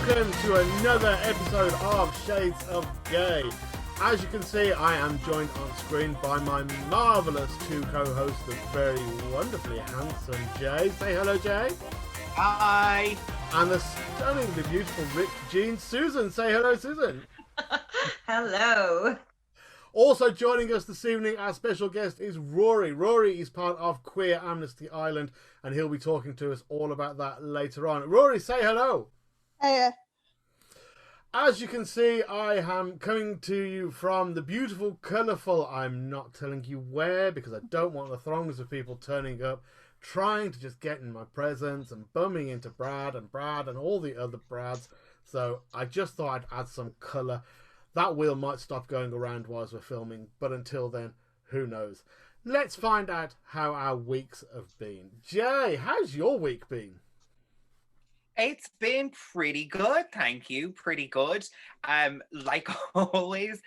welcome to another episode of Shades of Gay. As you can see, I am joined on screen by my marvellous two co-hosts, the very wonderfully handsome Jay. Say hello, Jay. Hi. And the stunningly beautiful Rick Jean Susan. Say hello, Susan. Hello. Also joining us this evening, our special guest is Rory. Rory is part of Queer Amnesty Ireland, and he'll be talking to us all about that later on. Rory, say hello. Hey. As you can see, I am coming to you from the beautiful, colourful, I'm not telling you where, because I don't want the throngs of people turning up, trying to just get in my presence and bumming into Brad and all the other Brads. So I just thought I'd add some colour. That wheel might stop going around whilst we're filming, but until then, who knows? Let's find out how our weeks have been. Jay, how's your week been? It's been pretty good, thank you. Pretty good. Like always,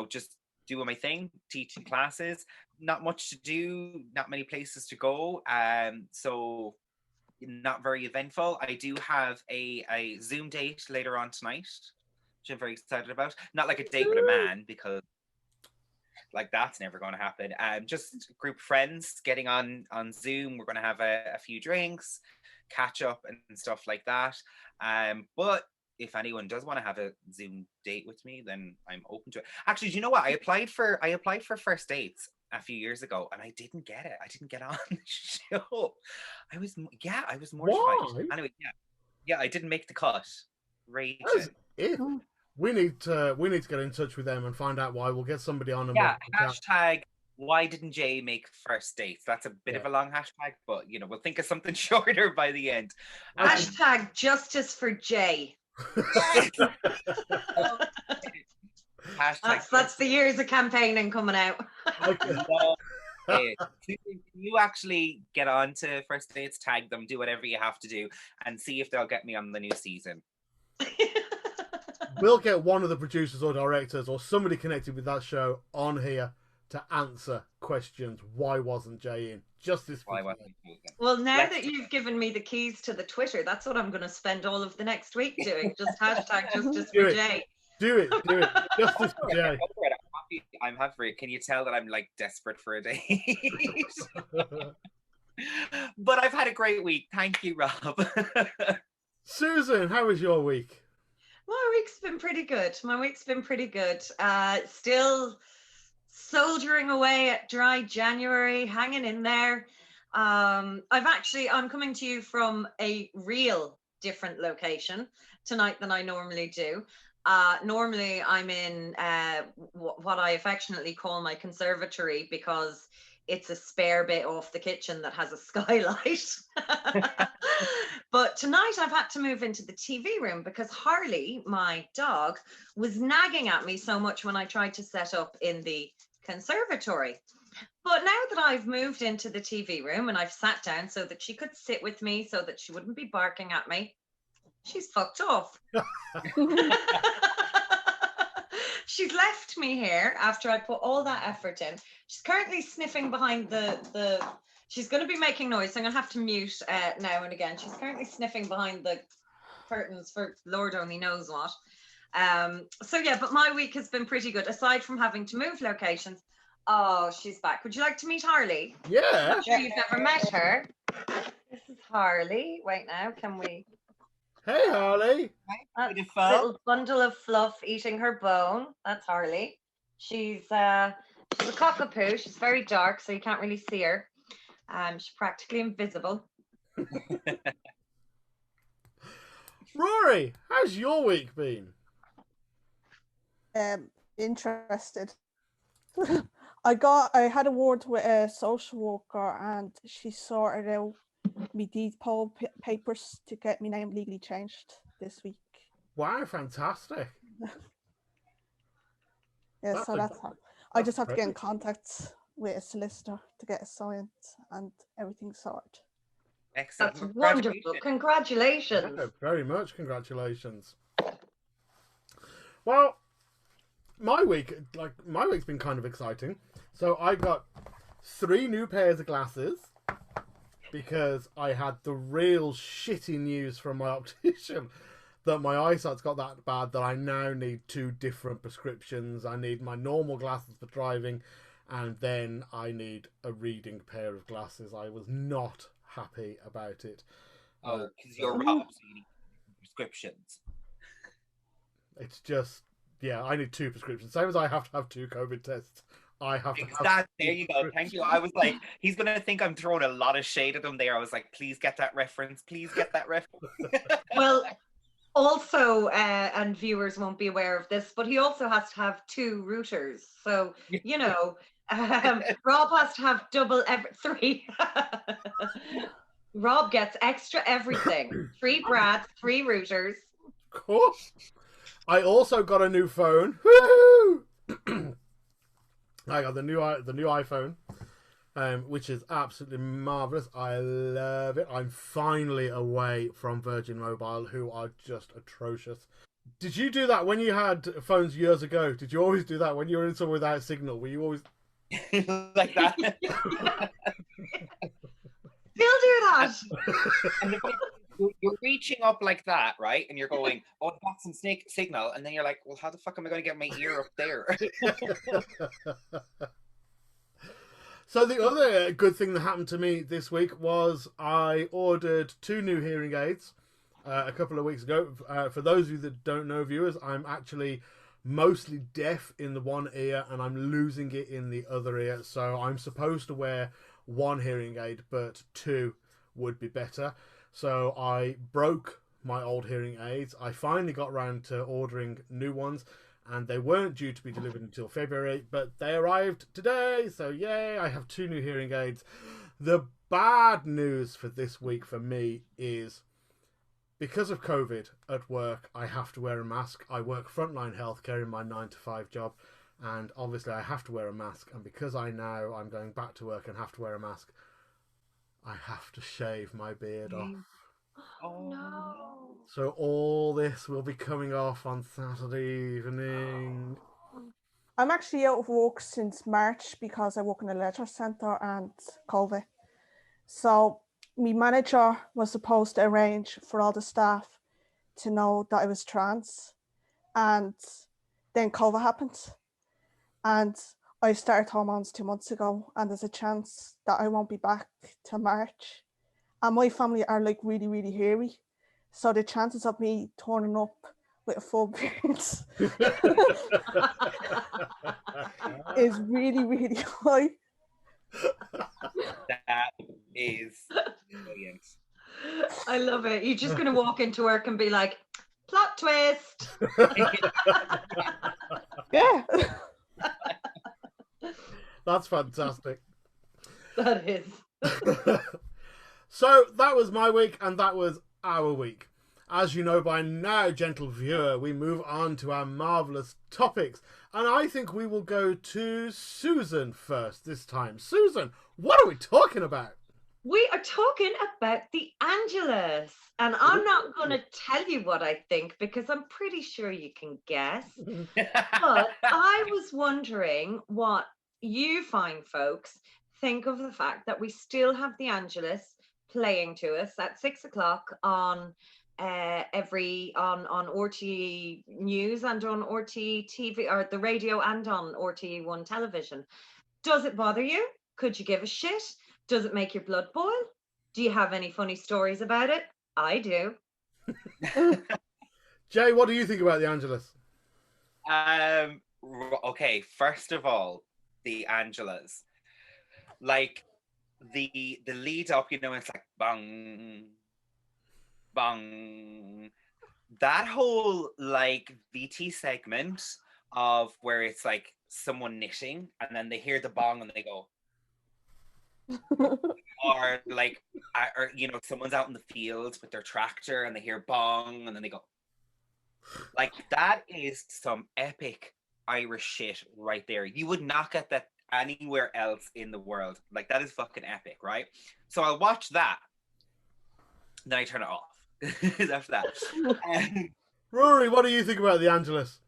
just doing my thing, teaching classes. Not much to do, not many places to go. So not very eventful. I do have a Zoom date later on tonight, which I'm very excited about. Not like a date with a man, because like that's never going to happen. Just a group of friends getting on Zoom. We're going to have a few drinks, catch up and stuff like that. But if anyone does want to have a Zoom date with me, then I'm open to it. Actually, do you know what? I applied for first dates a few years ago, and I didn't get it. I didn't get on the show. I was mortified. Why? Anyway, yeah, I didn't make the cut. Raging. We need to get in touch with them and find out why. We'll get somebody on. And hashtag why didn't Jay make first dates? That's a bit of a long hashtag, but we'll think of something shorter by the end. Hashtag justice for Jay. That's the years of campaigning coming out. Can you actually get on to first dates, tag them, do whatever you have to do, and see if they'll get me on the new season? We'll get one of the producers or directors or somebody connected with that show on here to answer questions. Why wasn't Jay in? Justice for Jay. Well, now that you've given me the keys to the Twitter, that's what I'm going to spend all of the next week doing. Just hashtag justice for Jay. Do it. Justice for Jay. I'm happy for it. Can you tell that I'm like desperate for a date? But I've had a great week. Thank you, Rob. Susan, how was your week? My week's been pretty good. Still soldiering away at dry January, hanging in there. I'm coming to you from a real different location tonight than I normally do. Normally I'm in what I affectionately call my conservatory, because it's a spare bit off the kitchen that has a skylight. But tonight I've had to move into the TV room because Harley, my dog, was nagging at me so much when I tried to set up in the conservatory. But now that I've moved into the TV room and I've sat down so that she could sit with me, so that she wouldn't be barking at me, she's fucked off. She's left me here after I put all that effort in. She's currently sniffing behind the she's going to be making noise, so I'm going to have to mute now and again. She's currently sniffing behind the curtains for Lord only knows what. But my week has been pretty good, aside from having to move locations. Oh, she's back. Would you like to meet Harley? Yeah. I'm not sure you've ever met her. This is Harley. Wait now, can we... Hey, Harley. That's a little bundle of fluff eating her bone. That's Harley. She's a cockapoo. She's very dark, so you can't really see her. She's practically invisible. Rory, how's your week been? Interested. I had a word with a social worker, and she sorted out me deed poll papers to get my name legally changed this week. Wow, fantastic. Yeah, so that's how. I just have to get in contact with a solicitor to get it signed and everything sorted. Excellent. That's wonderful. Congratulations. Yeah, very much congratulations. Well, my week's been kind of exciting. So I got 3 new pairs of glasses because I had the real shitty news from my optician that my eyesight's got that bad that I now need 2 different prescriptions. I need my normal glasses for driving, and then I need a reading pair of glasses. I was not happy about it. Oh, because you're Rob, so you need prescriptions. It's just, yeah, I need 2 prescriptions. Same as I have to have 2 COVID tests. I have to have. There you go. Thank you. I was like, he's gonna think I'm throwing a lot of shade at him there. I was like, please get that reference. Please get that reference. Well, also, and viewers won't be aware of this, but he also has to have 2 routers. So, you know, Rob has to have double 3. Rob gets extra everything. 3 brads, 3 routers. Of course. I also got a new phone. Woo! I got the new iPhone, which is absolutely marvelous. I love it. I'm finally away from Virgin Mobile, who are just atrocious. Did you do that when you had phones years ago? Did you always do that when you were in somewhere without signal? Were you always like that? Still do that. And you're reaching up like that, right? And you're going, oh, I've got some signal. And then you're like, well, how the fuck am I going to get my ear up there? So the other good thing that happened to me this week was I ordered 2 new hearing aids a couple of weeks ago. For those of you that don't know, viewers, I'm actually mostly deaf in the one ear and I'm losing it in the other ear. So I'm supposed to wear 1 hearing aid, but 2 would be better. So I broke my old hearing aids. I finally got around to ordering new ones, and they weren't due to be delivered until February, but they arrived today. So yay, I have 2 new hearing aids. The bad news for this week for me is because of COVID at work, I have to wear a mask. I work frontline healthcare in my 9-to-5 job, and obviously I have to wear a mask. And because I'm going back to work and have to wear a mask, I have to shave my beard off. Oh no. So all this will be coming off on Saturday evening. I'm actually out of work since March because I work in a leisure centre and COVID. So my manager was supposed to arrange for all the staff to know that I was trans, and then COVID happened. And I started hormones 2 months ago, and there's a chance that I won't be back till March. And my family are like really, really hairy. So the chances of me turning up with a full beard is really, really high. That is brilliant. I love it. You're just going to walk into work and be like, plot twist. Yeah. That's fantastic. That is. So that was my week, and that was our week. As you know by now, gentle viewer, we move on to our marvellous topics. And I think we will go to Susan first this time. Susan, what are we talking about? We are talking about the Angelus. And I'm not going to tell you what I think because I'm pretty sure you can guess. But I was wondering what you fine folks think of the fact that we still have the Angelus playing to us at 6 o'clock on on RTE News and on RTE TV, or the radio, and on RTE1 television. Does it bother you? Could you give a shit? Does it make your blood boil? Do you have any funny stories about it? I do. Jay, what do you think about the Angelus? Okay, first of all, the Angelus. Like the lead up, you know, it's like bang, bang. That whole like VT segment of where it's like someone knitting and then they hear the bong and they go, or like, or you know, someone's out in the fields with their tractor and they hear bong and then they go, like that is some epic Irish shit right there. You would not get that anywhere else in the world. Like that is fucking epic, right? So I'll watch that, then I turn it off after that. Rory, what do you think about the Angelus?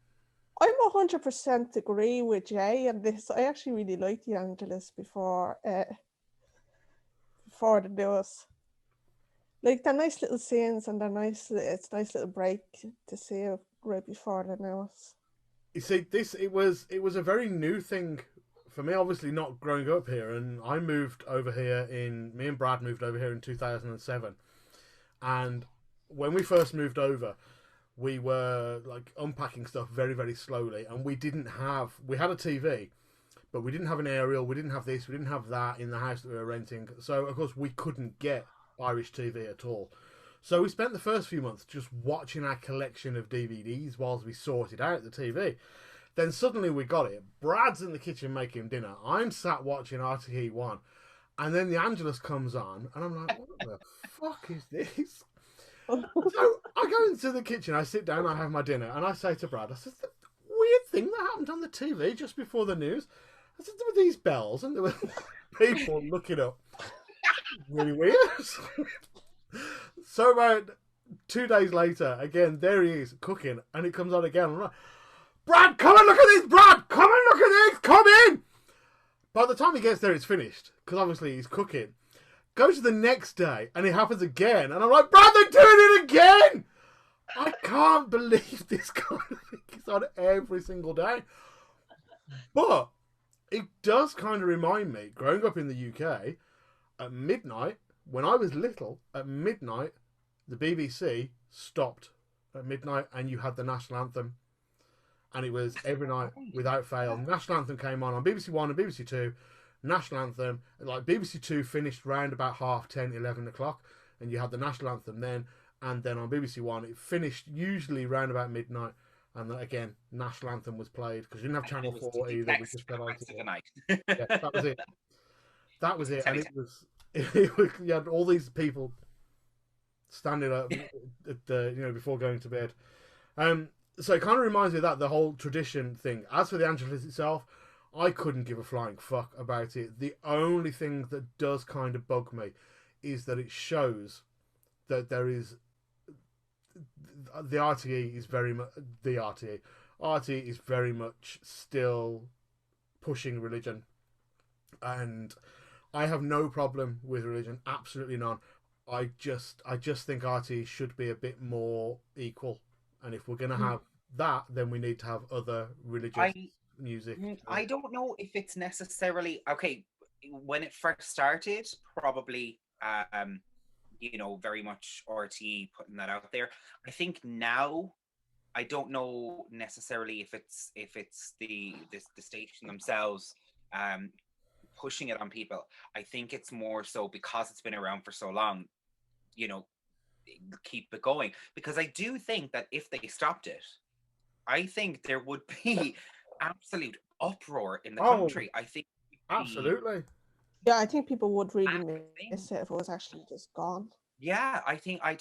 I'm 100% agree with Jay on this. I actually really liked the Angelus before the news. Like they're nice little scenes, and they're nice. It's a nice little break to see it right before the news. You see, it was a very new thing for me. Obviously, not growing up here, and I moved over here me and Brad moved over here in 2007, and when we first moved over, we were like unpacking stuff very, very slowly, and we had a TV, but we didn't have an aerial, we didn't have this, we didn't have that in the house that we were renting, so of course we couldn't get Irish TV at all. So we spent the first few months just watching our collection of DVDs whilst we sorted out the TV. Then suddenly we got it. Brad's in the kitchen making dinner. I'm sat watching RTE1. And then the Angelus comes on. And I'm like, what the fuck is this? So I go into the kitchen. I sit down. I have my dinner. And I say to Brad, I said, the weird thing that happened on the TV just before the news. I said, there were these bells. And there were people looking up. Really weird. So about 2 days later, again, there he is cooking, and it comes on again. I'm like, Brad, come and look at this, Brad! Come and look at this! Come in! By the time he gets there, it's finished, because obviously he's cooking. Goes to the next day, and it happens again, and I'm like, Brad, they're doing it again! I can't believe this kind of thing is on every single day. But it does kind of remind me, growing up in the UK, at midnight, when I was little, at midnight, the BBC stopped at midnight and you had the national anthem. And it was every night without fail. National anthem came on BBC One and BBC Two. National anthem, like BBC Two finished round about 10:30, 11 o'clock. And you had the national anthem then. And then on BBC One, it finished usually round about midnight. And then again, national anthem was played because you didn't have Channel 4 either. We just got on to the night. Yeah, that was it. That was it. And it was you had all these people standing up at the, before going to bed. So it kind of reminds me of that, the whole tradition thing. As for the Angelus itself, I couldn't give a flying fuck about it. The only thing that does kind of bug me is that it shows that there is the RTE is very much RTE is very much still pushing religion, and I have no problem with religion, absolutely none. I just think RTE should be a bit more equal, and if we're going to have that, then we need to have other religious music. I don't know if it's necessarily okay. When it first started, probably very much RTE putting that out there. I think now, I don't know necessarily if it's the station themselves pushing it on people. I think it's more so because it's been around for so long, keep it going. Because I do think that if they stopped it, I think there would be absolute uproar in the country. I think absolutely. Yeah, I think people would really miss it if it was actually just gone. Yeah, I think I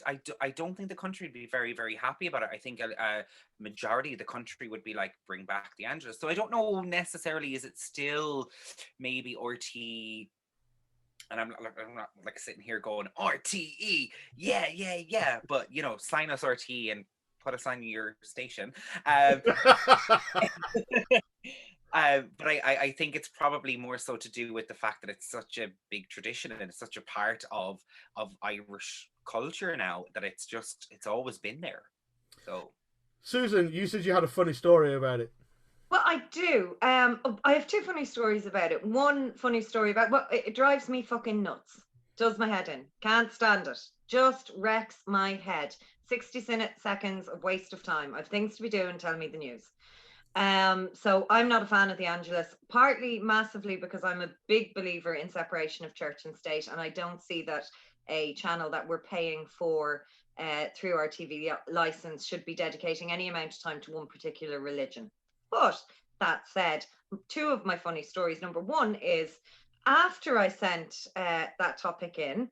don't think the country would be very, very happy about it. I think a majority of the country would be like, bring back the Angelus. So I don't know necessarily, is it still maybe RTE? And I'm not like sitting here going, RTE, yeah. But, sign us RTE and put us on your station. But I think it's probably more so to do with the fact that it's such a big tradition and it's such a part of Irish culture now that it's always been there. So, Susan, you said you had a funny story about it. Well, I do. I have two funny stories about it. One funny story about it drives me fucking nuts. Does my head in. Can't stand it. Just wrecks my head. 60 seconds of waste of time. I've things to be doing. Tell me the news. So I'm not a fan of the Angelus, partly massively because I'm a big believer in separation of church and state, and I don't see that a channel that we're paying for through our TV license should be dedicating any amount of time to one particular religion. But that said, two of my funny stories. Number one is after I sent that topic in,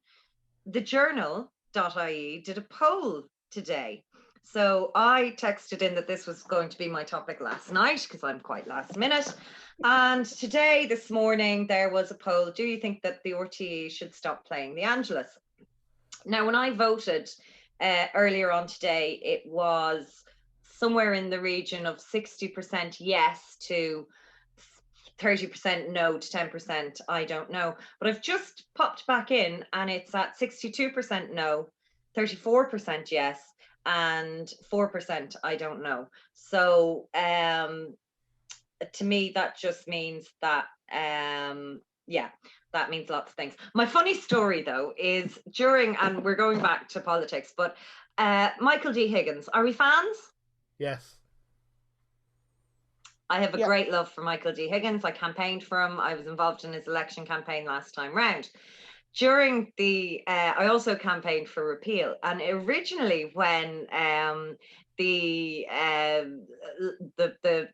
the journal.ie did a poll today. So I texted in that this was going to be my topic last night because I'm quite last minute. And today, this morning, there was a poll. Do you think that the RTE should stop playing the Angelus? Now, when I voted earlier on today, it was somewhere in the region of 60% yes to 30% no to 10%, I don't know. But I've just popped back in and it's at 62% no 34% yes, and 4% I don't know. So to me, that just means that yeah, that means lots of things. My funny story though is during, and we're going back to politics, but Michael D. Higgins, are we fans? Yes. I have a great love for Michael D. Higgins. I campaigned for him. I was involved in his election campaign last time round. During the, I also campaigned for repeal. And originally, when the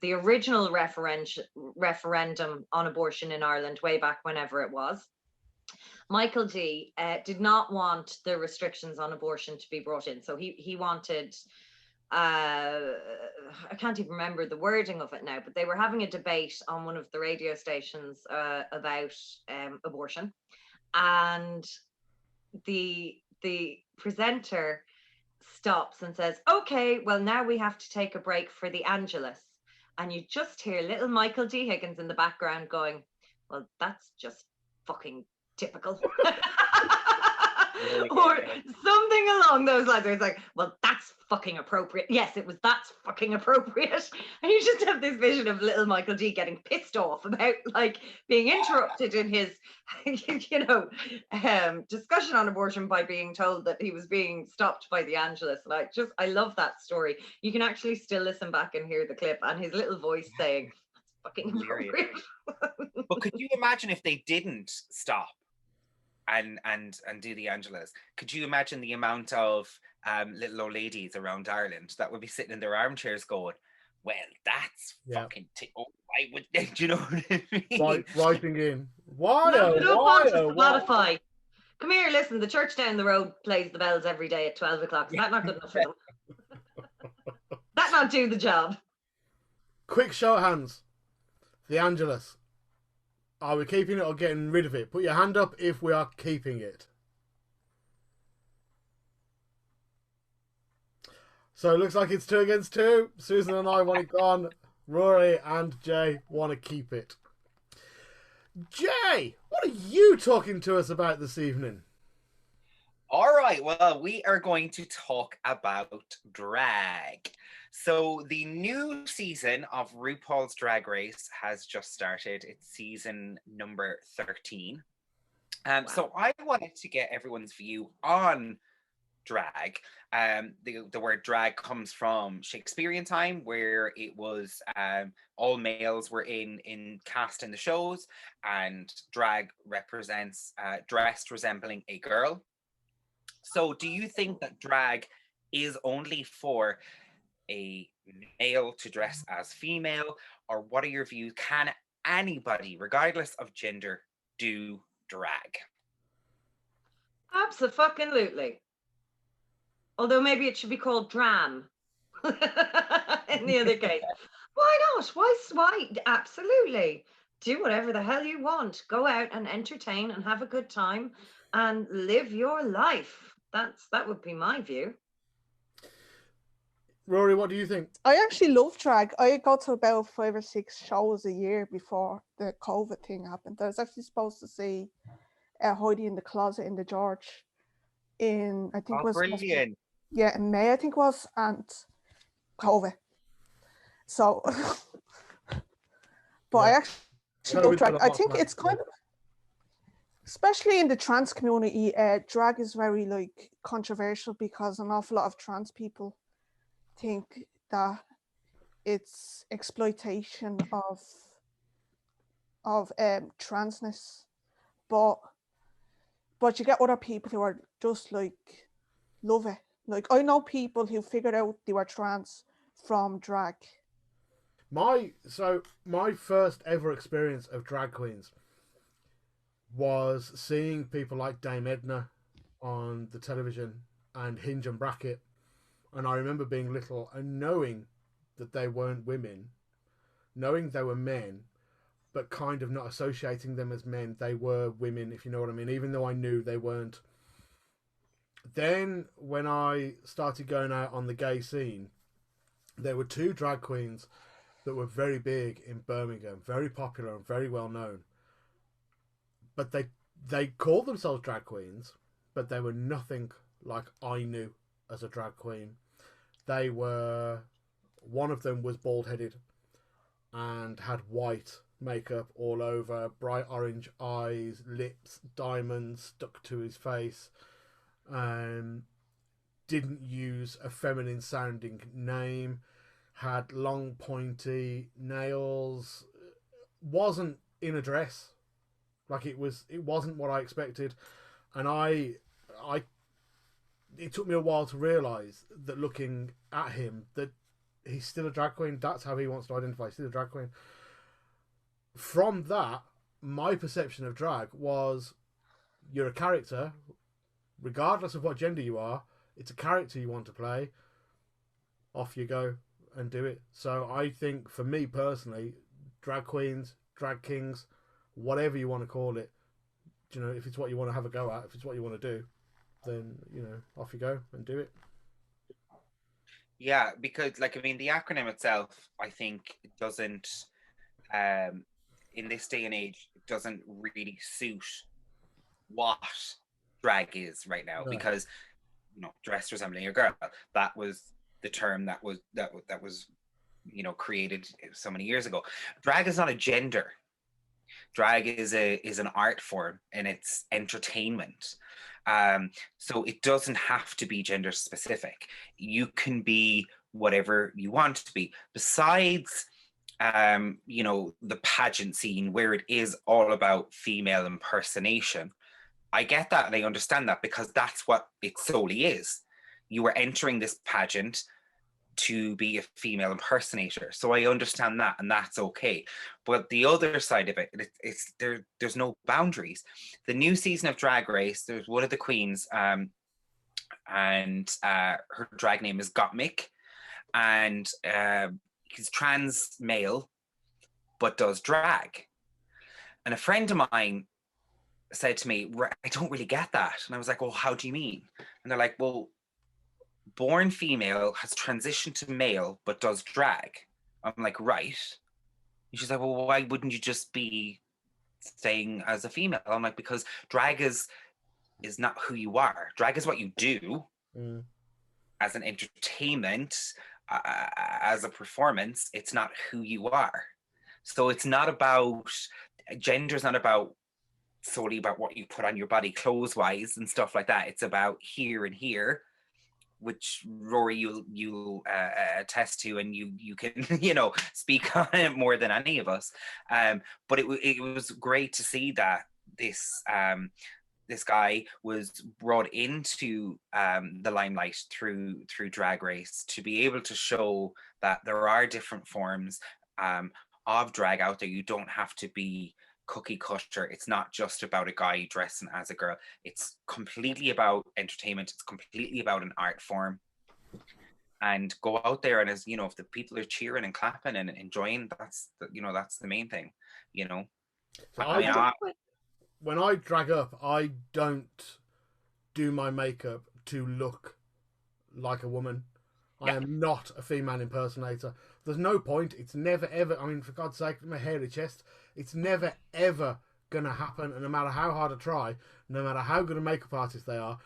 original referendum on abortion in Ireland, way back whenever it was, Michael D. Did not want the restrictions on abortion to be brought in. So he wanted. I can't even remember the wording of it now, but they were having a debate on one of the radio stations about abortion, and the presenter stops and says, "Okay, well now we have to take a break for the Angelus," and you just hear little Michael D. Higgins in the background going, "Well, that's just fucking typical." Or something along those lines. Where it's like, well, that's fucking appropriate. Yes, it was, that's fucking appropriate. And you just have this vision of little Michael D getting pissed off about like being interrupted in his, you know, discussion on abortion by being told that he was being stopped by the Angelus. And I love that story. You can actually still listen back and hear the clip and his little voice saying, that's fucking appropriate. But could you imagine if they didn't stop and do the Angelus? Could you imagine the amount of little old ladies around Ireland that would be sitting in their armchairs going, well, that's fucking why would they, do you know what I mean? Writing in, why Spotify. Come here, listen, the church down the road plays the bells every day at 12 o'clock. Is that not good enough for them? That not do the job? Quick show of hands. The Angelus. Are we keeping it or getting rid of it? Put your hand up if we are keeping it. So it looks like it's 2 against 2. Susan and I want it gone. Rory and Jay want to keep it. Jay, what are you talking to us about this evening? All right, well, we are going to talk about drag. So the new season of RuPaul's Drag Race has just started. It's season number 13. Wow. So I wanted to get everyone's view on drag. The word drag comes from Shakespearean time, where it was all males were in cast in the shows, and drag represents dressed resembling a girl. So do you think that drag is only for a male to dress as female, or what are your views? Can anybody, regardless of gender, do drag? Absolutely. Although maybe it should be called dram in the other case. Why not? Why? Absolutely. Do whatever the hell you want. Go out and entertain and have a good time and live your life. That would be my view. Rory, what do you think? I actually love drag. I go to about 5 or 6 shows a year before the COVID thing happened. I was actually supposed to see Heidi in the Closet in the George in, I think brilliant. Yeah, in May, I think it was, and COVID. So, but I actually love drag. I think it's kind of, especially in the trans community, drag is very like controversial because an awful lot of trans people think that it's exploitation of transness, but you get other people who are just like love it. Like I know people who figured out they were trans from drag. My first ever experience of drag queens was seeing people like Dame Edna on the television and Hinge and Bracket. And I remember being little and knowing that they weren't women, knowing they were men, but kind of not associating them as men. They were women, if you know what I mean, even though I knew they weren't. Then when I started going out on the gay scene, there were 2 drag queens that were very big in Birmingham, very popular and very well known. But they called themselves drag queens, but they were nothing like I knew as a drag queen. One of them was bald-headed and had white makeup all over, bright orange eyes, lips, diamonds stuck to his face. Didn't use a feminine sounding name, had long pointy nails, wasn't in a dress. Like it wasn't what I expected. And it took me a while to realise that looking at him, that he's still a drag queen. That's how he wants to identify. He's still a drag queen. From that, my perception of drag was, you're a character, regardless of what gender you are. It's a character you want to play. Off you go and do it. So I think, for me personally, drag queens, drag kings, whatever you want to call it, you know, if it's what you want to have a go at, if it's what you want to do, then, you know, off you go and do it. Yeah, because, like, I mean, the acronym itself, I think, doesn't, in this day and age, it doesn't really suit what drag is right now. No. Because, you know, dress resembling a girl, that was the term that was you know, created so many years ago. Drag is not a gender. Drag is an art form, and it's entertainment. So it doesn't have to be gender specific. You can be whatever you want to be. Besides, you know, the pageant scene where it is all about female impersonation, I get that and I understand that, because that's what it solely is. You were entering this pageant to be a female impersonator. So I understand that, and that's okay. But the other side of it, there's no boundaries. The new season of Drag Race, there's one of the queens, and her drag name is Gottmik, and he's trans male, but does drag. And a friend of mine said to me, I don't really get that. And I was like, well, how do you mean? And they're like, well, born female, has transitioned to male, but does drag. I'm like, right. And she's like, well, why wouldn't you just be staying as a female? I'm like, because drag is not who you are. Drag is what you do as an entertainment, as a performance. It's not who you are. So it's not about, gender's not about solely about what you put on your body clothes wise and stuff like that. It's about here and here, which Rory you'll attest to, and you can you know, speak on it more than any of us. But it was great to see that this guy was brought into the limelight through Drag Race, to be able to show that there are different forms of drag out there. You don't have to be cookie cutter. It's not just about a guy dressing as a girl. It's completely about entertainment. It's completely about an art form. And go out there, and, as you know, if the people are cheering and clapping and enjoying, that's the main thing, you know. So when I drag up, I don't do my makeup to look like a woman. I am not a female impersonator. There's no point. It's never ever, I mean, for God's sake, my hairy chest, it's never ever gonna happen. And no matter how hard I try, no matter how good a makeup artist they are,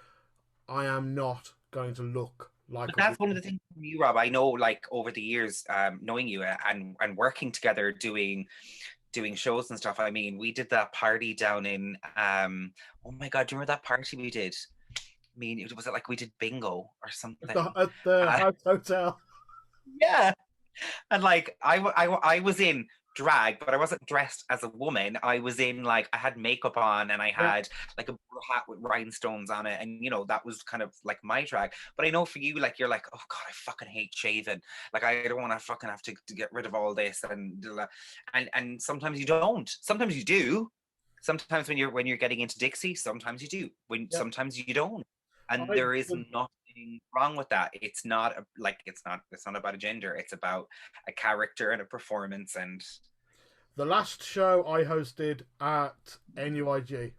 I am not going to look like but that's one of the things from you, Rob. I know, like, over the years, knowing you and working together, doing shows and stuff. I mean, we did that party down in oh my God, do you remember that party we did? I mean, was it like we did bingo or something at the House Hotel? Yeah. And, like, I was in drag, but I wasn't dressed as a woman. I was in, like, I had makeup on, and I had like a hat with rhinestones on it, and, you know, that was kind of like my drag. But I know for you, like, you're like, oh God, I fucking hate shaving. Like, I don't want to fucking have to get rid of all this, and sometimes you don't. Sometimes you do. Sometimes when you're getting into Dixie, sometimes you do. Sometimes you don't. And there is nothing wrong with that. It's not it's not about a gender. It's about a character and a performance. And the last show I hosted at NUIG,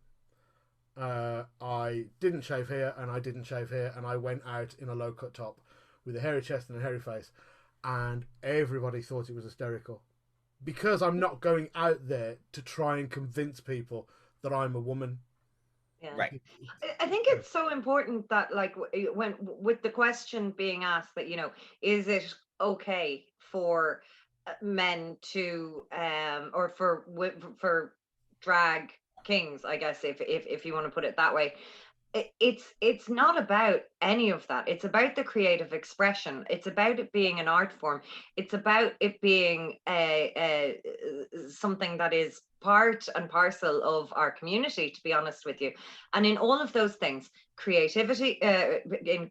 I didn't shave here and I didn't shave here, and I went out in a low cut top with a hairy chest and a hairy face, and everybody thought it was hysterical, because I'm not going out there to try and convince people that I'm a woman. Yeah. Right. I think it's so important that, like, when with the question being asked that, is it okay for men to or for drag kings, I guess, if you want to put it that way, it's not about any of that. It's about the creative expression. It's about it being an art form. It's about it being something that is part and parcel of our community, to be honest with you. And in all of those things, creativity,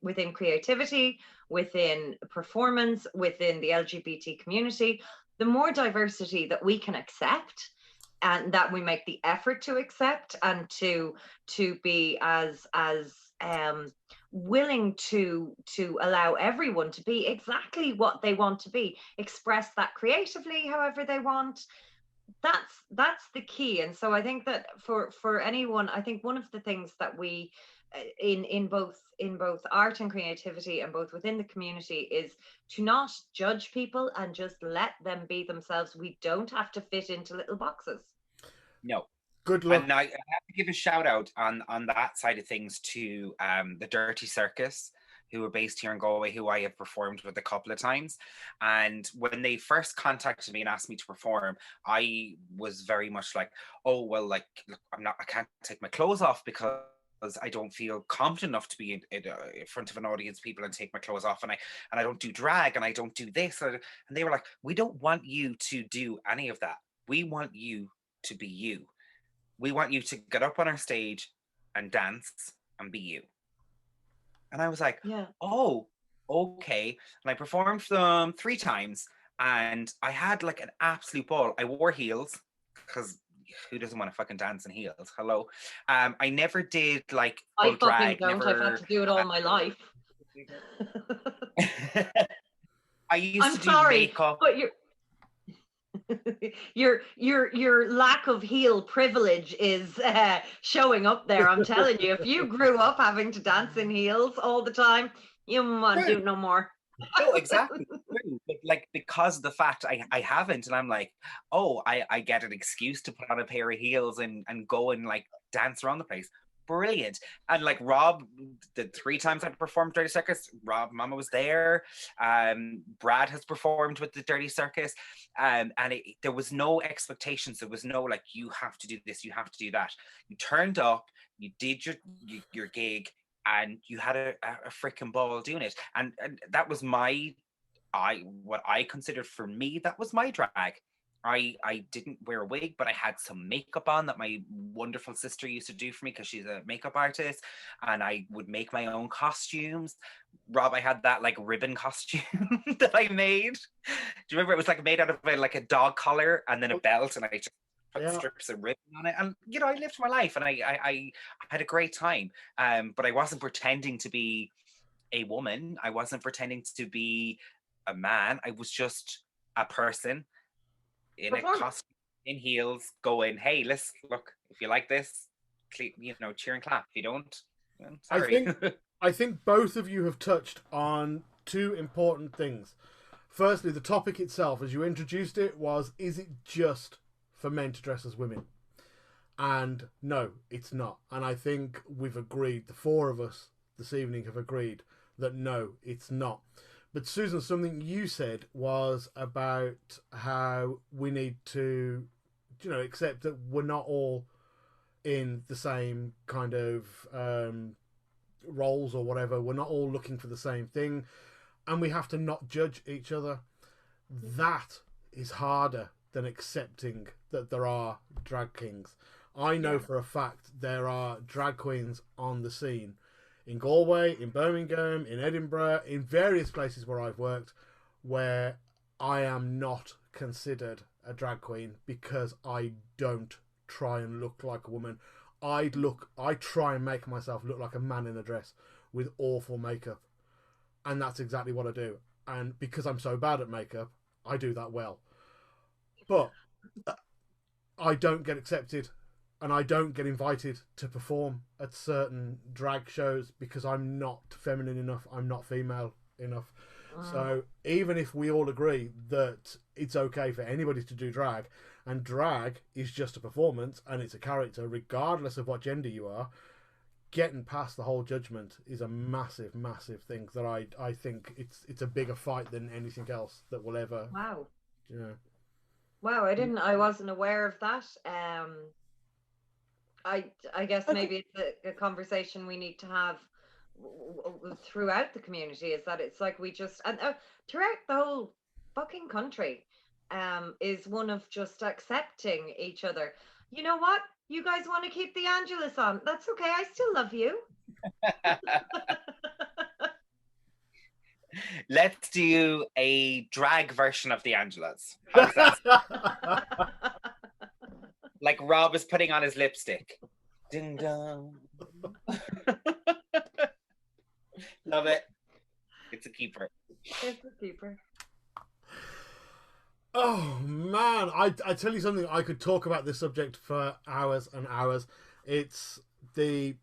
within creativity, within performance, within the LGBT community, the more diversity that we can accept, and that we make the effort to accept, and to be as willing to allow everyone to be exactly what they want to be, express that creatively however they want. That's the key. And so I think that for anyone, I think one of the things that we in both art and creativity, and both within the community, is to not judge people and just let them be themselves. We don't have to fit into little boxes. No. Good luck. And I have to give a shout out on that side of things to the Dirty Circus, who are based here in Galway, who I have performed with a couple of times. And when they first contacted me and asked me to perform, I was very much like, oh, well, like, look, I can't take my clothes off because I don't feel confident enough to be in front of an audience of people and take my clothes off, and I don't do drag, and I don't do this. And they were like, we don't want you to do any of that. We want you to be you. We want you to get up on our stage and dance and be you. And I was like, Yeah. oh, okay. And I performed for them 3 times, and I had like an absolute ball. I wore heels because who doesn't want to fucking dance in heels? Hello. I never did like full I fucking drag. don't. Never... I've had to do it all my life. I used I'm to do sorry, makeup. but your lack of heel privilege is showing up there. I'm telling you, if you grew up having to dance in heels all the time, you won't do no more. No, exactly. But like, because of the fact I haven't, and I'm like, oh, I get an excuse to put on a pair of heels and go and like dance around the place. Brilliant. And like Rob, the 3 times I performed Dirty Circus, Rob Mama was there. Brad has performed with the Dirty Circus, and there was no expectations. There was no like, you have to do this, you have to do that. You turned up, you did your gig, and you had a freaking ball doing it. And that was what I considered, for me, that was my drag. I didn't wear a wig, but I had some makeup on that my wonderful sister used to do for me because she's a makeup artist, and I would make my own costumes. Rob, I had that like ribbon costume that I made. Do you remember? It was like made out of like a dog collar and then a belt, and I just put strips of ribbon on it. And I lived my life, and I had a great time. But I wasn't pretending to be a woman. I wasn't pretending to be a man. I was just a person in a costume, in heels, going, hey, let's look, if you like this, cheer and clap. If you don't, sorry. I think both of you have touched on 2 important things. Firstly, the topic itself, as you introduced it, was, is it just for men to dress as women? And no, it's not. And I think we've agreed, the 4 of us this evening have agreed that no, it's not. But Susan, something you said was about how we need to, accept that we're not all in the same kind of roles or whatever. We're not all looking for the same thing, and we have to not judge each other. That is harder than accepting that there are drag kings. I know for a fact there are drag queens on the scene in Galway, in Birmingham, in Edinburgh, in various places where I've worked, where I am not considered a drag queen because I don't try and look like a woman. I try and make myself look like a man in a dress with awful makeup. And that's exactly what I do. And because I'm so bad at makeup, I do that well. But I don't get accepted, and I don't get invited to perform at certain drag shows because I'm not feminine enough, I'm not female enough. So even if we all agree that it's okay for anybody to do drag, and drag is just a performance and it's a character regardless of what gender you are, getting past the whole judgment is a massive, massive thing that I think it's a bigger fight than anything else that will ever. Wow. You know. Wow, I wasn't aware of that. I guess maybe it's a conversation we need to have throughout the community, is that it's like we just, and throughout the whole fucking country, is one of just accepting each other. You know what? You guys want to keep the Angelus on? That's okay. I still love you. Let's do a drag version of the Angelus. How's that? Like Rob is putting on his lipstick. Ding dong. Love it. It's a keeper. It's a keeper. Oh man, I tell you something, I could talk about this subject for hours and hours. It's the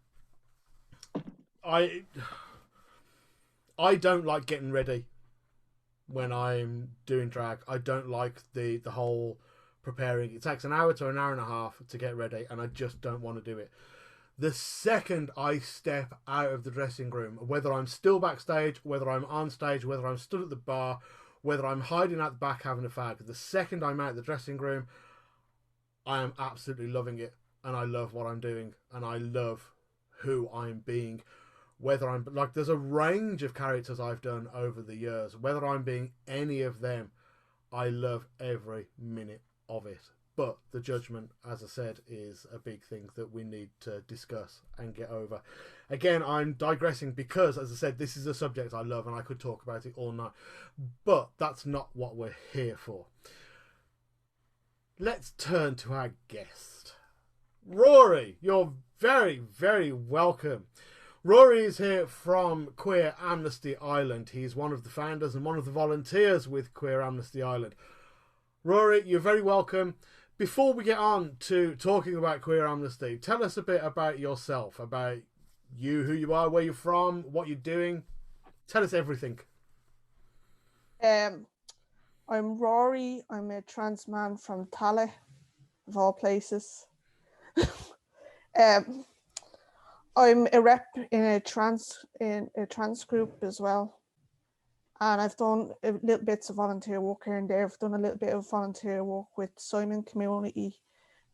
I don't like getting ready when I'm doing drag. I don't like the whole preparing. It takes an hour to an hour and a half to get ready, and I just don't want to do it. The second I step out of the dressing room, whether I'm still backstage, whether I'm on stage, whether I'm stood at the bar, whether I'm hiding at the back having a fag, the second I'm out of the dressing room, I am absolutely loving it, and I love what I'm doing, and I love who I'm being. Whether I'm like, there's a range of characters I've done over the years. Whether I'm being any of them, I love every minute of it. But the judgment, as I said, is a big thing that we need to discuss and get over. Again, I'm digressing because, as I said, this is a subject I love and I could talk about it all night. But that's not what we're here for. Let's turn to our guest. Rory, you're very, very welcome. Rory is here from Queer Amnesty Ireland. He's one of the founders and one of the volunteers with Queer Amnesty Ireland. Rory, you're very welcome. Before we get on to talking about Queer Amnesty, tell us a bit about yourself, about you, who you are, where you're from, what you're doing. Tell us everything. I'm Rory. I'm a trans man from Tallaght, of all places. I'm a rep in a trans group as well. And I've done little bits of volunteer work here and there. I've done a little bit of volunteer work with Simon Community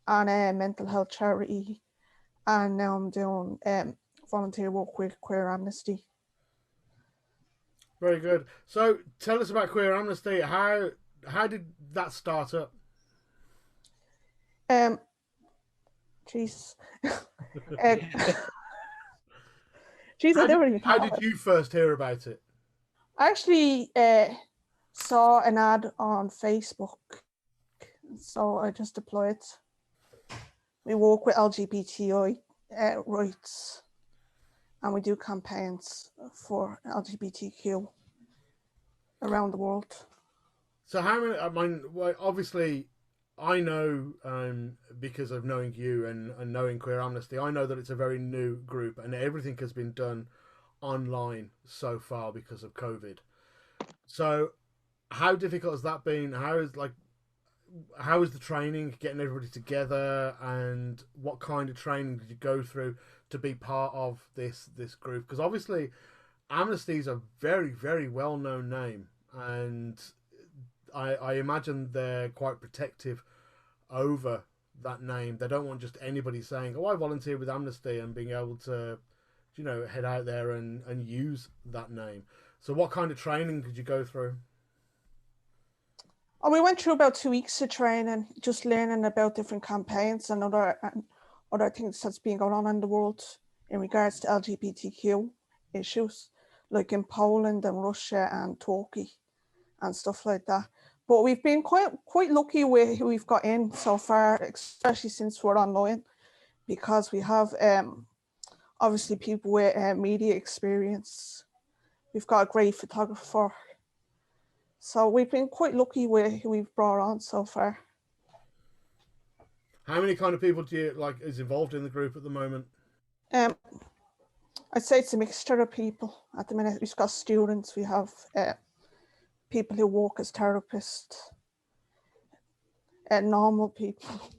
and a mental health charity. And now I'm doing volunteer work with Queer Amnesty. Very good. So tell us about Queer Amnesty. How did that start up? Jesus. Jeez, I never even How did you first hear about it? I actually saw an ad on Facebook, so I just applied. We work with LGBTI rights, and we do campaigns for LGBTQ around the world. So how many? I mean, well, obviously, I know because of knowing you and knowing Queer Amnesty, I know that it's a very new group, and everything has been done online so far because of COVID. So how difficult has that been? How is the training, getting everybody together, and what kind of training did you go through to be part of this group? Because obviously Amnesty is a very, very well-known name, and I imagine they're quite protective over that name. They don't want just anybody saying, oh, I volunteer with Amnesty, and being able to, you know, head out there and use that name. So what kind of training did you go through? Oh, we went through about 2 weeks of training, just learning about different campaigns and other things that's been going on in the world in regards to LGBTQ issues, like in Poland and Russia and Turkey and stuff like that. But we've been quite lucky with who we've got in so far, especially since we're online, because we have obviously people with media experience. We've got a great photographer. So we've been quite lucky with who we've brought on so far. How many kind of people do you is involved in the group at the moment? I'd say it's a mixture of people at the minute. We've got students, we have people who work as therapists, normal people.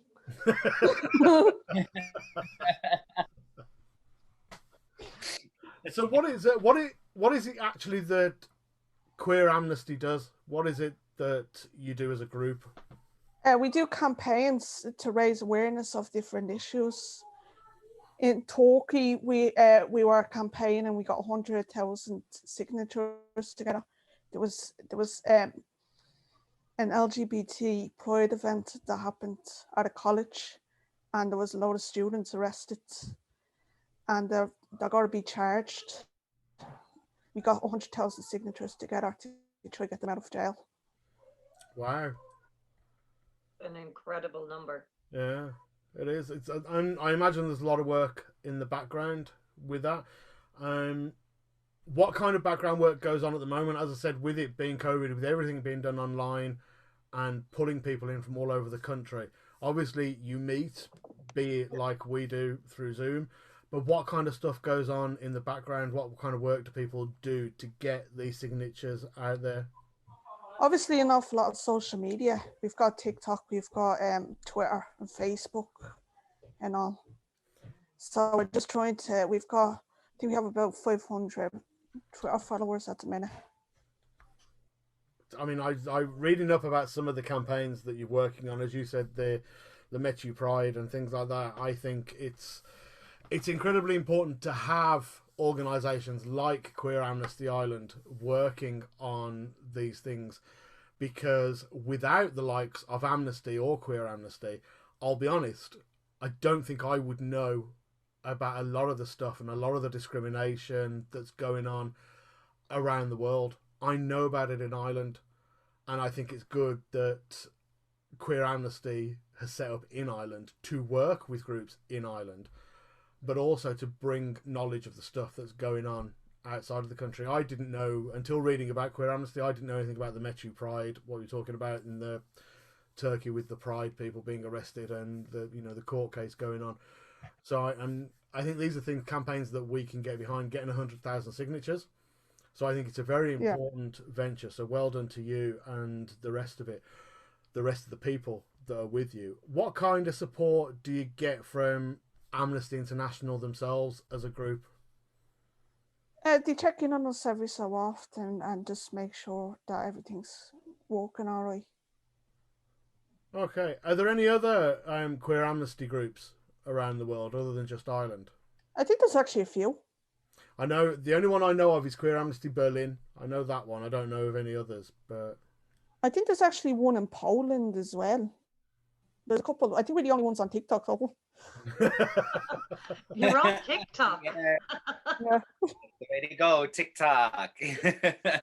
So what is it actually that Queer Amnesty does? What is it that you do as a group? We do campaigns to raise awareness of different issues. In Turkey, we were campaigning. We got 100,000 signatures together. There was an LGBT pride event that happened at a college, and there was a lot of students arrested, and they're going to be charged. We got 100,000 signatures together to try to get them out of jail. Wow. An incredible number. Yeah, it is. And I imagine there's a lot of work in the background with that. What kind of background work goes on at the moment? As I said, with it being COVID, with everything being done online and pulling people in from all over the country, obviously you meet, be it like we do through Zoom, but what kind of stuff goes on in the background? What kind of work do people do to get these signatures out there? Obviously, an awful lot of social media. We've got TikTok, we've got Twitter and Facebook and all. So we're just trying to, I think we have about 500 Twitter followers at the minute. I mean, I reading up about some of the campaigns that you're working on, as you said, the Metu Pride and things like that. I think it's incredibly important to have organisations like Queer Amnesty Ireland working on these things, because without the likes of Amnesty or Queer Amnesty, I'll be honest, I don't think I would know about a lot of the stuff and a lot of the discrimination that's going on around the world. I know about it in Ireland, and I think it's good that Queer Amnesty has set up in Ireland to work with groups in Ireland, but also to bring knowledge of the stuff that's going on outside of the country. I didn't know, until reading about Queer Amnesty, I didn't know anything about the Metu Pride, what you're talking about in the Turkey with the Pride people being arrested and the court case going on. So I think these are campaigns that we can get behind, getting 100,000 signatures. So I think it's a very important venture. So well done to you and the rest of the people that are with you. What kind of support do you get from Amnesty International themselves as a group? They check in on us every so often and just make sure that everything's working all right. Okay. Are there any other Queer Amnesty groups around the world other than just Ireland? I think there's actually a few. I know the only one I know of is Queer Amnesty Berlin. I know that one. I don't know of any others, but I think there's actually one in Poland as well. There's a couple. I think we're the only ones on TikTok. So. You're on TikTok. Yeah. Way to go, TikTok. Yeah,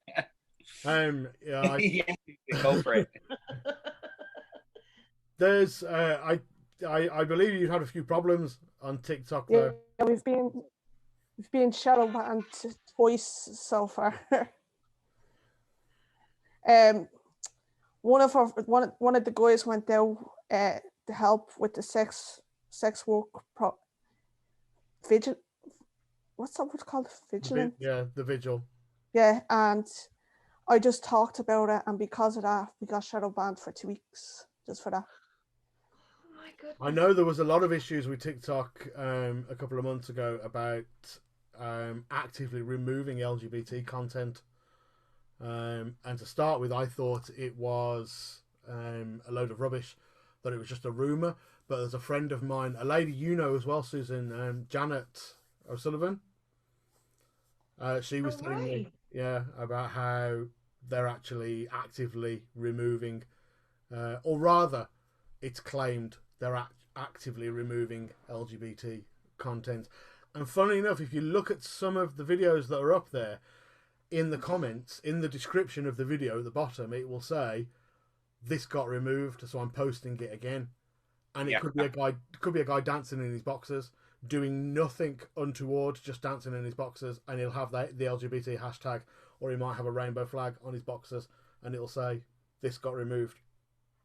go for it. There's I believe you've had a few problems on TikTok though. Yeah, we've been shadow banned twice so far. One of the guys went out to help with the sex work vigil. What's that word called? Vigilant. Yeah, the vigil. Yeah, and I just talked about it, and because of that, we got shadow banned for 2 weeks just for that. Oh my goodness. I know there was a lot of issues with TikTok a couple of months ago about actively removing LGBT content. And to start with, I thought it was a load of rubbish, that it was just a rumour. But there's a friend of mine, a lady you know as well, Susan, Janet O'Sullivan. She was telling me, about how they're actually actively removing, or rather, it's claimed they're actively removing LGBT content. And funnily enough, if you look at some of the videos that are up there, in the comments, in the description of the video at the bottom, it will say, "This got removed, so I'm posting it again." And it could be a guy dancing in his boxers, doing nothing untoward, just dancing in his boxers, and he'll have the LGBT hashtag, or he might have a rainbow flag on his boxers, and it'll say, "This got removed."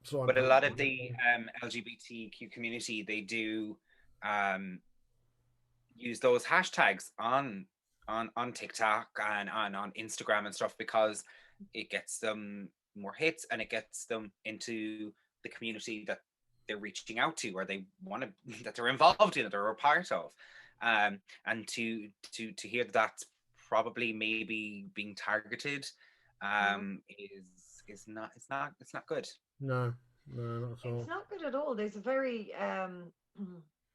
So but a lot of the LGBTQ community, they do use those hashtags on TikTok and on Instagram and stuff, because it gets them more hits and it gets them into the community that they're reaching out to, or they want to, that they're involved in, that they're a part of. And to hear that that's probably maybe being targeted is not, it's not good. No, not at all. It's not good at all. There's a very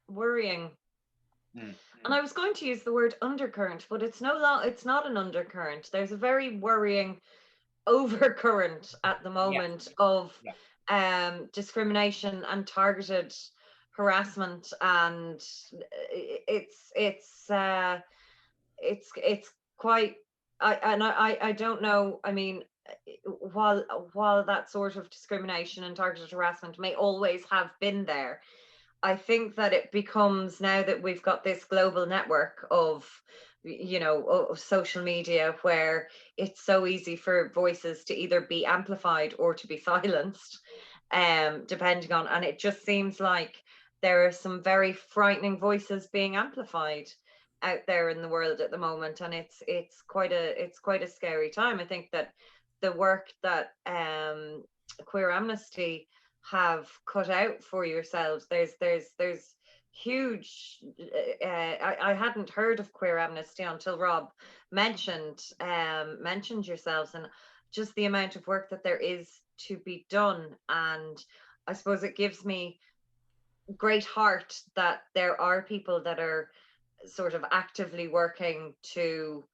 worrying, and I was going to use the word undercurrent, but it's it's not an undercurrent. There's a very worrying overcurrent at the moment of discrimination and targeted harassment, and it's quite. I don't know. I mean, while that sort of discrimination and targeted harassment may always have been there, I think that it becomes, now that we've got this global network of, of social media, where it's so easy for voices to either be amplified or to be silenced, depending on, and it just seems like there are some very frightening voices being amplified out there in the world at the moment, and it's quite a scary time. I think that the work that Queer Amnesty have cut out for yourselves, there's huge, I hadn't heard of Queer Amnesty until Rob mentioned yourselves, and just the amount of work that there is to be done. And I suppose it gives me great heart that there are people that are sort of actively working to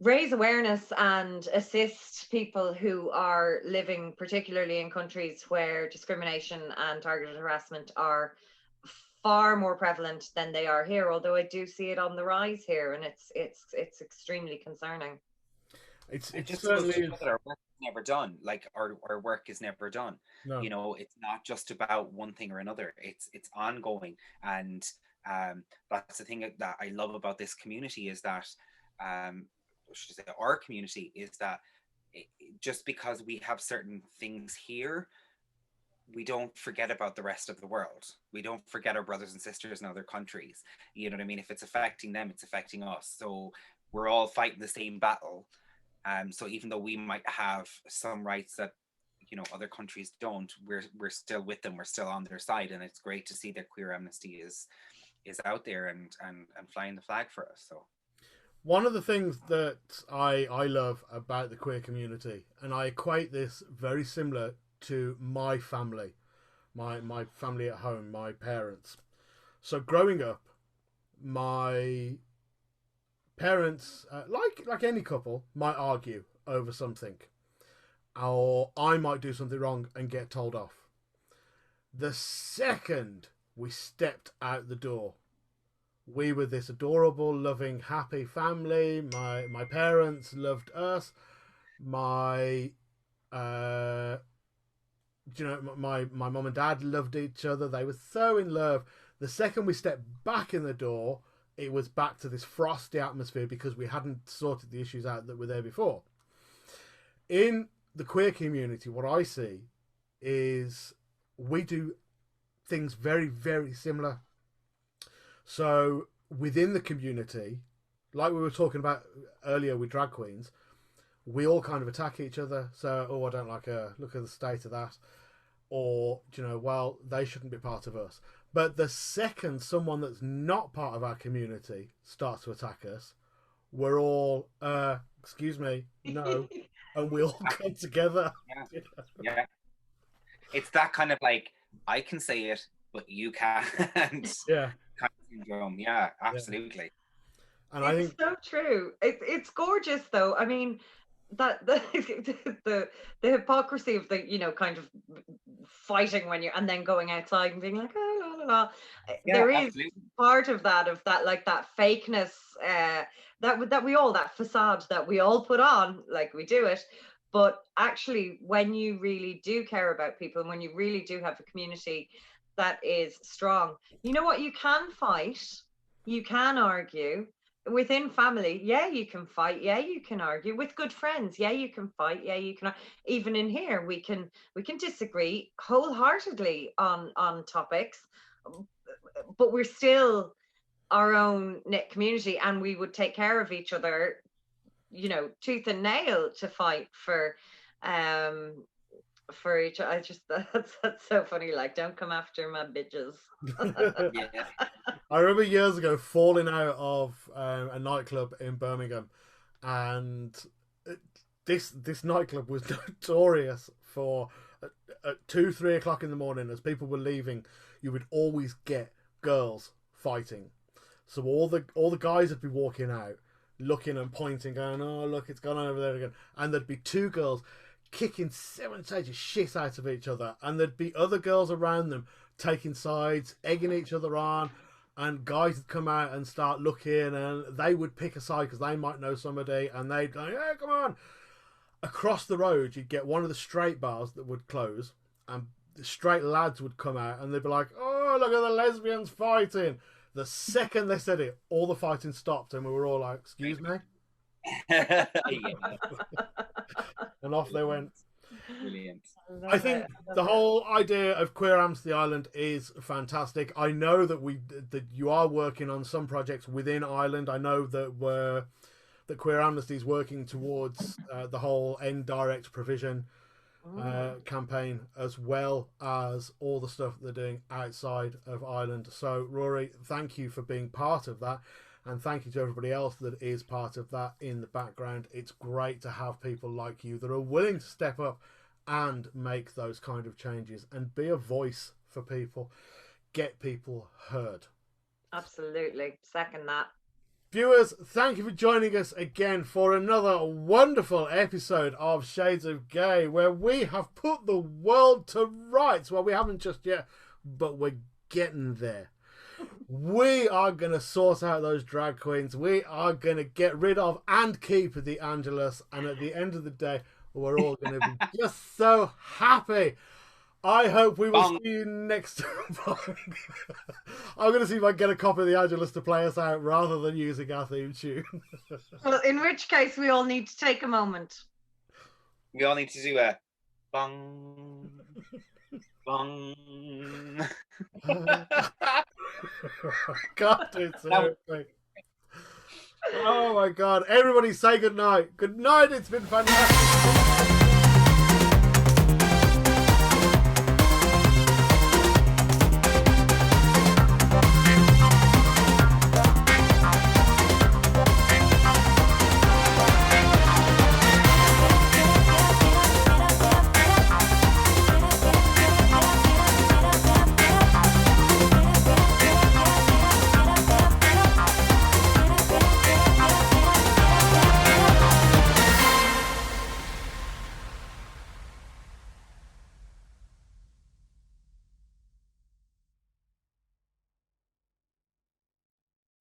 raise awareness and assist people who are living, particularly in countries where discrimination and targeted harassment are far more prevalent than they are here, although I do see it on the rise here, and it's extremely concerning. It's just certainly that our work is never done. Like our work is never done. No. It's not just about one thing or another. It's ongoing, and that's the thing that I love about this community, is that our community is that just because we have certain things here, we don't forget about the rest of the world. We don't forget our brothers and sisters in other countries. You know what I mean? If it's affecting them, it's affecting us. So we're all fighting the same battle. So even though we might have some rights that other countries don't, we're still with them. We're still on their side, and it's great to see that Queer Amnesty is out there and flying the flag for us. So one of the things that I love about the queer community, and I equate this very similar to my family, my family at home, my parents. So growing up, my parents, like any couple, might argue over something, or I might do something wrong and get told off. The second we stepped out the door, we were this adorable, loving, happy family. My parents loved us. My my mum and dad loved each other. They were so in love. The second we stepped back in the door, it was back to this frosty atmosphere because we hadn't sorted the issues out that were there before. In the queer community, what I see is we do things very, very similar. So within the community, like we were talking about earlier with drag queens, we all kind of attack each other. So, I don't like her, look at the state of that. Or, well, they shouldn't be part of us. But the second someone that's not part of our community starts to attack us, we're all, excuse me, no. And we all come together. Yeah. It's that kind of like, I can say it, but you can't. Yeah. Kind of syndrome. Yeah, absolutely. And it's I think so true. It's gorgeous, though. I mean, that the hypocrisy of the kind of fighting when you're, and then going outside and being like, oh, la, la, la. There is part of that like that fakeness, that facade that we all put on, like we do it. But actually, when you really do care about people, and when you really do have a community that is strong, you know what, you can fight, you can argue within family. Yeah, you can fight. Yeah, you can argue with good friends. Yeah, you can fight. Yeah, you can. Even in here, we can disagree wholeheartedly on topics, but we're still our own knit community, and we would take care of each other, tooth and nail, to fight for for each. I just that's so funny. Like, don't come after my bitches. Yeah. I remember years ago falling out of a nightclub in Birmingham, and this nightclub was notorious for at 2-3 o'clock in the morning, as people were leaving, you would always get girls fighting. So all the guys would be walking out, looking and pointing, going, "Oh, look, it's gone over there again," and there'd be two girls kicking 7 stages shit out of each other, and there'd be other girls around them taking sides, egging each other on, and guys would come out and start looking, and they would pick a side because they might know somebody, and they'd go, "Yeah, come on." Across the road, you'd get one of the straight bars that would close, and the straight lads would come out, and they'd be like, "Oh, look at the lesbians fighting." The second they said it, all the fighting stopped, and we were all like, "Excuse me?" Yeah. And off they went. Brilliant. I think the whole idea of Queer Amnesty Ireland is fantastic. I know that you are working on some projects within Ireland. I know that Queer Amnesty is working towards the whole End Direct Provision campaign, as well as all the stuff they're doing outside of Ireland. So, Rory, thank you for being part of that. And thank you to everybody else that is part of that in the background. It's great to have people like you that are willing to step up and make those kind of changes and be a voice for people, get people heard. Absolutely. Second that. Viewers, thank you for joining us again for another wonderful episode of Shades of Gay, where we have put the world to rights. Well, we haven't just yet, but we're getting there. We are going to sort out those drag queens. We are going to get rid of and keep the Angelus. And at the end of the day, we're all going to be just so happy. I hope we will see you next time. I'm going to see if I can get a copy of the Angelus to play us out rather than using our theme tune. Well, in which case, we all need to take a moment. We all need to do a bong, bong. God, it's everything. Oh my God. Everybody say good night. Good night. It's been fantastic.